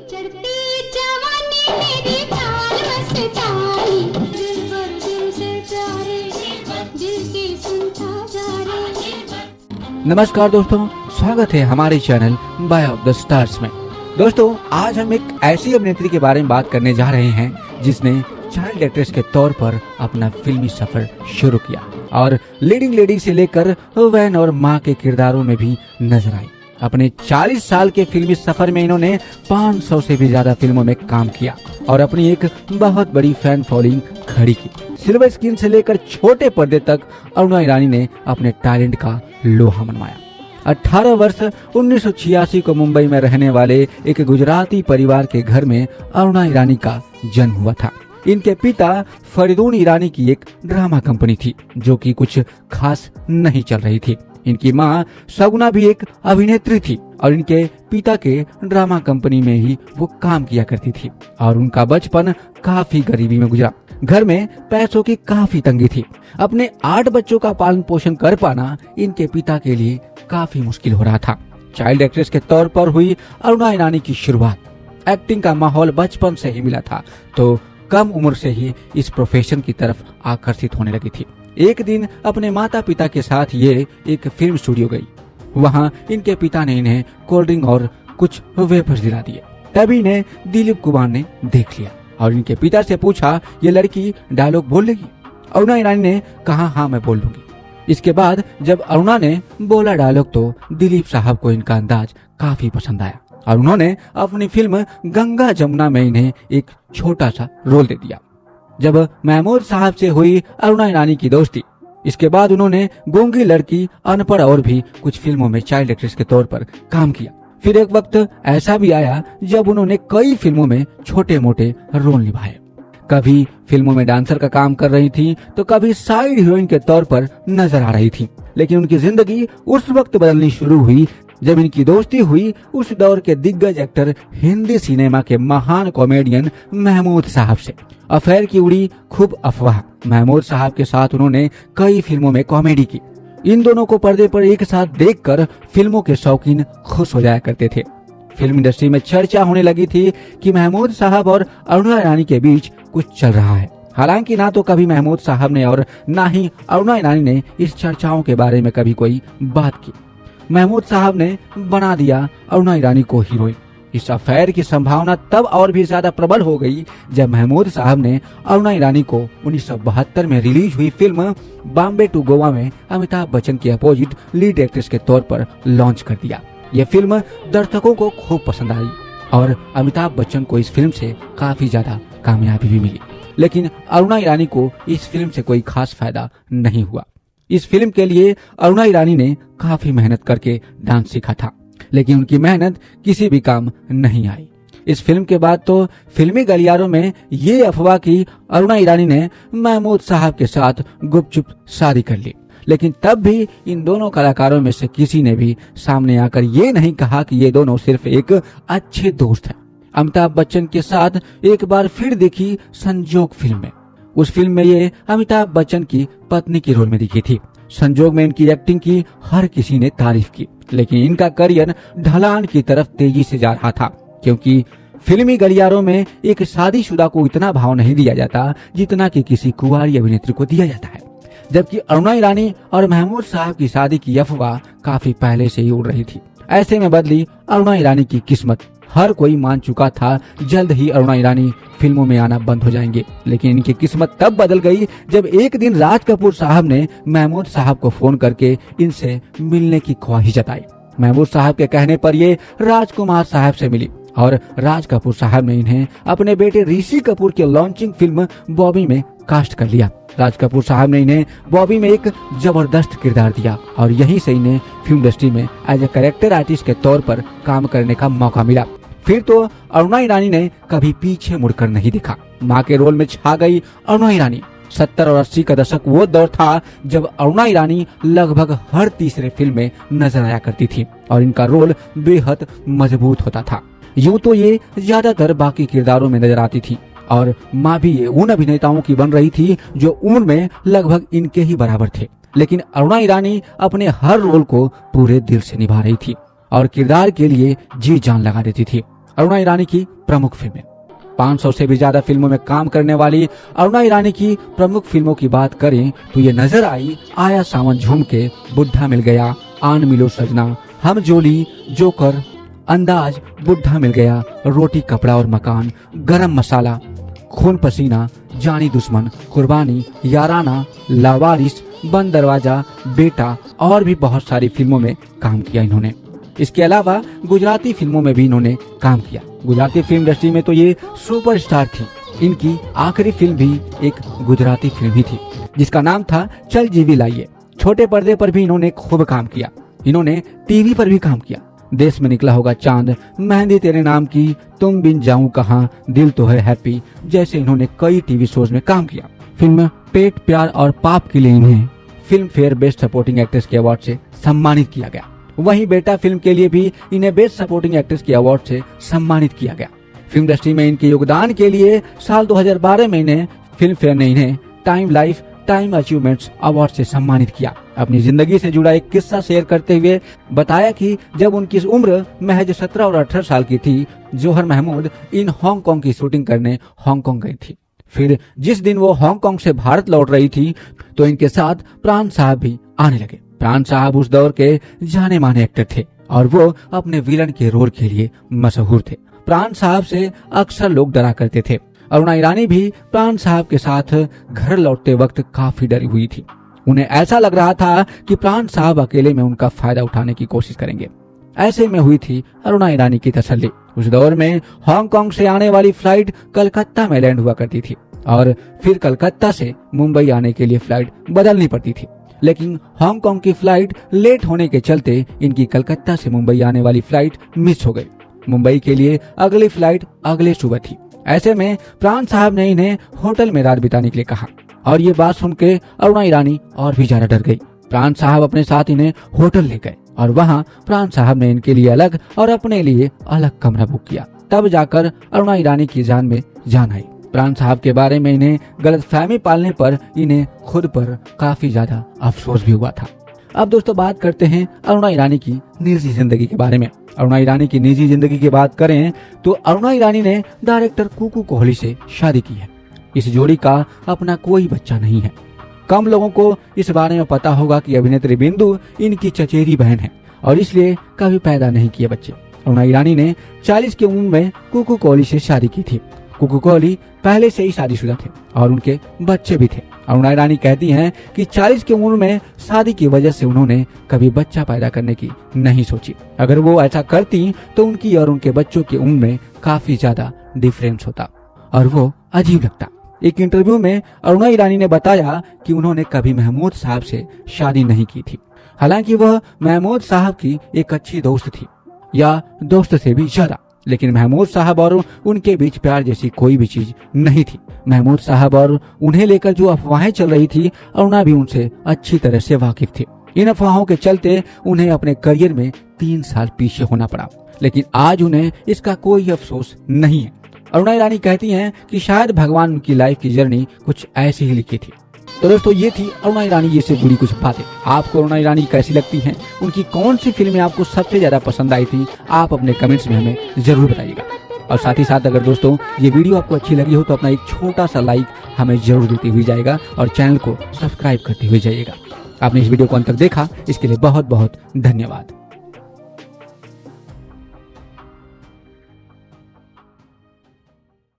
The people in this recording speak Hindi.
चढ़ती जवानी मेरी चाल बस चाली, दिल पर दिल से प्यारे, दिल की सुनता जा रे। नमस्कार दोस्तों, स्वागत है हमारे channel by of the stars में। दोस्तों, आज हम एक ऐसी अभिनेत्री के बारे में बात करने जा रहे हैं जिसने चाइल्ड एक्ट्रेस के तौर पर अपना फिल्मी सफर शुरू किया और लीडिंग लेडी से लेकर वैन और माँ के किरदारों में भी नजर आई। अपने 40 साल के फिल्मी सफर में इन्होंने 500 से भी ज्यादा फिल्मों में काम किया और अपनी एक बहुत बड़ी फैन फॉलोइंग खड़ी की। सिल्वर स्क्रीन से लेकर छोटे पर्दे तक अरुणा ईरानी ने अपने टैलेंट का लोहा मनवाया। 18 वर्ष 1986 को मुंबई में रहने वाले एक गुजराती परिवार के घर में अरुणा ईरानी का जन्म हुआ था। इनके पिता फरीदून ईरानी की एक ड्रामा कंपनी थी जो कि कुछ खास नहीं चल रही थी। इनकी मां सगुना भी एक अभिनेत्री थी और इनके पिता के ड्रामा कंपनी में ही वो काम किया करती थी और उनका बचपन काफी गरीबी में गुजरा। घर में पैसों की काफी तंगी थी। अपने 8 बच्चों का पालन पोषण कर पाना इनके पिता के लिए काफी मुश्किल हो रहा था। चाइल्ड एक्ट्रेस के तौर पर हुई अरुणा ईरानी की शुरुआत। एक्टिंग का माहौल बचपन से ही मिला था तो कम उम्र से ही इस प्रोफेशन की तरफ आकर्षित होने लगी थी। एक दिन अपने माता पिता के साथ ये एक फिल्म स्टूडियो गई। वहाँ इनके पिता ने इन्हें कोल्ड ड्रिंक और कुछ वेफर्स दिला दिए। तभी इन्हें दिलीप कुमार ने देख लिया और इनके पिता से पूछा, ये लड़की डायलॉग बोल लेगी? अरुणा ईरानी ने कहा, हाँ मैं बोल लूंगी। इसके बाद जब अरुणा ने बोला डायलॉग तो दिलीप साहब को इनका अंदाज काफी पसंद आया और उन्होंने अपनी फिल्म गंगा जमुना में इन्हें एक छोटा सा रोल दे दिया। जब महमूद साहब से हुई अरुणा ईरानी की दोस्ती, इसके बाद उन्होंने गूंगी लड़की, अनपढ़ और भी कुछ फिल्मों में चाइल्ड एक्ट्रेस के तौर पर काम किया। फिर एक वक्त ऐसा भी आया जब उन्होंने कई फिल्मों में छोटे मोटे रोल निभाए। कभी फिल्मों में डांसर का काम कर रही थी तो कभी साइड हीरोइन के तौर पर नजर आ रही थी। लेकिन उनकी जिंदगी उस वक्त बदलनी शुरू हुई जब इनकी दोस्ती हुई उस दौर के दिग्गज एक्टर, हिंदी सिनेमा के महान कॉमेडियन महमूद साहब से। अफेयर की उड़ी खूब अफवाह। महमूद साहब के साथ उन्होंने कई फिल्मों में कॉमेडी की। इन दोनों को पर्दे पर एक साथ देखकर फिल्मों के शौकीन खुश हो जाया करते थे। फिल्म इंडस्ट्री में चर्चा होने लगी थी कि महमूद साहब और अरुणा ईरानी के बीच कुछ चल रहा है। हालांकि ना तो कभी महमूद साहब ने और ना ही अरुणा ईरानी ने इस चर्चाओं के बारे में कभी कोई बात की। महमूद साहब ने बना दिया अरुणा ईरानी को हीरोइन। इस अफेयर की संभावना तब और भी ज्यादा प्रबल हो गई जब महमूद साहब ने अरुणा ईरानी को 1972 में रिलीज हुई फिल्म बॉम्बे टू गोवा में अमिताभ बच्चन के अपोजिट लीड एक्ट्रेस के तौर पर लॉन्च कर दिया। यह फिल्म दर्शकों को खूब पसंद आई और अमिताभ बच्चन को इस फिल्म से काफी ज्यादा कामयाबी भी मिली। लेकिन अरुणा ईरानी को इस फिल्म से कोई खास फायदा नहीं हुआ। इस फिल्म के लिए अरुणा ईरानी ने काफी मेहनत करके डांस सीखा था, लेकिन उनकी मेहनत किसी भी काम नहीं आई। इस फिल्म के बाद तो फिल्मी गलियारों में ये अफवाह की अरुणा ईरानी ने महमूद साहब के साथ गुपचुप शादी कर ली। लेकिन तब भी इन दोनों कलाकारों में से किसी ने भी सामने आकर ये नहीं कहा कि ये दोनों सिर्फ एक अच्छे दोस्त हैं। अमिताभ बच्चन के साथ एक बार फिर देखी संजोग फिल्म में। उस फिल्म में ये अमिताभ बच्चन की पत्नी की रोल में दिखी थी। संजोग में इनकी एक्टिंग की हर किसी ने तारीफ की, लेकिन इनका करियर ढलान की तरफ तेजी से जा रहा था क्योंकि फिल्मी गलियारों में एक शादीशुदा को इतना भाव नहीं दिया जाता जितना कि किसी कुंवारी अभिनेत्री को दिया जाता है। जबकि अरुणा ईरानी और महमूद साहब की शादी की अफवाह काफी पहले से ही उड़ रही थी। ऐसे में बदली अरुणा ईरानी की किस्मत। हर कोई मान चुका था जल्द ही अरुणा ईरानी फिल्मों में आना बंद हो जाएंगे, लेकिन इनकी किस्मत तब बदल गई जब एक दिन राज कपूर साहब ने महमूद साहब को फोन करके इनसे मिलने की ख्वाहिश जताई। महमूद साहब के कहने पर ये राजकुमार साहब से मिली और राज कपूर साहब ने इन्हें अपने बेटे ऋषि कपूर की लॉन्चिंग फिल्म बॉबी में कास्ट कर लिया। राज कपूर साहब ने इन्हें बॉबी में एक जबरदस्त किरदार दिया और यहीं से इन्हें फिल्म इंडस्ट्री में एज ए कैरेक्टर आर्टिस्ट के तौर पर काम करने का मौका मिला। फिर तो अरुणा ईरानी ने कभी पीछे मुड़कर नहीं दिखा। माँ के रोल में छा गई अरुणा ईरानी। 70 और 80 का दशक वो दौर था जब अरुणा ईरानी लगभग हर तीसरे फिल्म में नजर आया करती थी और इनका रोल बेहद मजबूत होता था। यूं तो ये ज्यादातर बाकी किरदारों में नजर आती थी और माँ भी ये उन अभिनेताओं की बन रही थी जो उम्र में लगभग इनके ही बराबर थे। लेकिन अरुणा ईरानी अपने हर रोल को पूरे दिल से निभा रही थी और किरदार के लिए जी जान लगा देती थी। अरुणा ईरानी की प्रमुख फिल्में। 500 से भी ज्यादा फिल्मों में काम करने वाली अरुणा ईरानी की प्रमुख फिल्मों की बात करें तो ये नजर आई आया सावन झूम के, बुढ़ा मिल गया, आन मिलो सजना, हम जोली, जोकर, अंदाज, बुढ़ा मिल गया, रोटी कपड़ा और मकान, गरम मसाला, खून पसीना, जानी दुश्मन, कुर्बानी, याराना, लावारिस, बंद दरवाजा, बेटा और भी बहुत सारी फिल्मों में काम किया इन्होंने। इसके अलावा गुजराती फिल्मों में भी इन्होंने काम किया। गुजराती फिल्म इंडस्ट्री में तो ये सुपरस्टार थी। इनकी आखिरी फिल्म भी एक गुजराती फिल्म ही थी जिसका नाम था चल जीवी लाइए। छोटे पर्दे पर भी इन्होंने खूब काम किया। इन्होंने टीवी पर भी काम किया। देश में निकला होगा चांद, मेहंदी तेरे नाम की, तुम बिन जाऊं कहां, दिल तो है हैप्पी जैसे इन्होंने कई टीवी शोज में काम किया। फिल्म पेट प्यार और पाप के लिए इन्हें film fair best supporting actress के अवार्ड से सम्मानित किया गया। वहीं बेटा फिल्म के लिए भी इन्हें बेस्ट सपोर्टिंग एक्ट्रेस के अवार्ड से सम्मानित किया गया। फिल्म इंडस्ट्री में इनके योगदान के लिए साल 2012 में इन्हें फिल्म फेयर ने इन्हें time life time achievements award से सम्मानित किया। अपनी जिंदगी से जुड़ा एक किस्सा शेयर करते हुए बताया कि जब उनकी उम्र महज 17 और 18 साल की थी, जौहर महमूद इन हांगकांग की शूटिंग करने हांगकांग गई थी। फिर जिस दिन वो हांगकांग से भारत लौट रही थी तो इनके साथ प्राण साहब भी आने लगे। प्राण साहब उस दौर के जाने माने एक्टर थे और वो अपने विलन के रोल के लिए मशहूर थे। प्राण साहब से अक्सर लोग डरा करते थे। अरुणा ईरानी भी प्राण साहब के साथ घर लौटते वक्त काफी डरी हुई थी। उन्हें ऐसा लग रहा था कि प्राण साहब अकेले में उनका फायदा उठाने की कोशिश करेंगे। ऐसे में हुई थी अरुणा ईरानी की तसल्ली। उस दौर में हांगकांग से आने वाली फ्लाइट कलकत्ता में लैंड हुआ करती थी और फिर कलकत्ता से मुंबई आने के लिए फ्लाइट बदलनी पड़ती थी। लेकिन हांगकांग की फ्लाइट लेट होने के चलते इनकी कलकत्ता से मुंबई आने वाली फ्लाइट मिस हो गई। मुंबई के लिए अगली फ्लाइट अगले सुबह थी। ऐसे में प्राण साहब ने इन्हें होटल में रात बिताने के लिए कहा और ये बात सुन के अरुणा ईरानी और भी ज्यादा डर गई। प्राण साहब अपने साथ इन्हें होटल ले गए और वहाँ प्राण साहब ने इनके लिए अलग और अपने लिए अलग कमरा बुक किया। तब जाकर अरुणा ईरानी की जान में जान आई। प्राण साहब के बारे में इन्हें गलतफहमी पालने पर इन्हें खुद पर काफी ज्यादा अफसोस भी हुआ था। अब दोस्तों बात करते हैं अरुणा ईरानी की निजी जिंदगी के बारे में। अरुणा ईरानी की निजी जिंदगी की बात करें तो अरुणा ईरानी ने डायरेक्टर कुकू कोहली से शादी की है। इस जोड़ी का अपना कोई बच्चा नहीं है। कम लोगों को इस बारे में पता होगा कि अभिनेत्री बिंदु इनकी चचेरी बहन है और इसलिए कभी पैदा नहीं किए बच्चे। अरुणा ईरानी ने 40 की उम्र में कुकू कोहली से शादी की थी। कुकू कोहली पहले से ही शादीशुदा थे और उनके बच्चे भी थे। अरुणा ईरानी कहती हैं कि 40 की उम्र में शादी की वजह से उन्होंने कभी बच्चा पैदा करने की नहीं सोची। अगर वो ऐसा करती तो उनकी और उनके बच्चों की उम्र में काफी ज्यादा डिफरेंस होता और वो अजीब लगता। एक इंटरव्यू में अरुणा ईरानी ने बताया कि उन्होंने कभी महमूद साहब से शादी नहीं की थी। हालांकि वह महमूद साहब की एक अच्छी दोस्त थी या दोस्त से भी ज्यादा, लेकिन महमूद साहब और उनके बीच प्यार जैसी कोई भी चीज नहीं थी। महमूद साहब और उन्हें लेकर जो अफवाहें चल रही थी, अरुणा भी उनसे अच्छी तरह से वाकिफ थी। इन अफवाहों के चलते उन्हें अपने करियर में 3 साल पीछे होना पड़ा, लेकिन आज उन्हें इसका कोई अफसोस नहीं है। अरुणा ईरानी कहती हैं कि शायद भगवान उनकी लाइफ की जर्नी कुछ ऐसी ही लिखी थी। तो दोस्तों ये थी अरुणा ईरानी से जुड़ी कुछ बातें। आपको अरुणा ईरानी कैसी लगती हैं? उनकी कौन सी फिल्में आपको सबसे ज्यादा पसंद आई थी? आप अपने कमेंट्स में हमें जरूर बताइएगा। और साथ ही साथ अगर दोस्तों ये वीडियो आपको अच्छी लगी हो तो अपना एक छोटा सा लाइक हमें जरूर देते हुए जाएगा और चैनल को सब्सक्राइब करते हुए जाइएगा। आपने इस वीडियो को अंत तक देखा, इसके लिए बहुत बहुत धन्यवाद।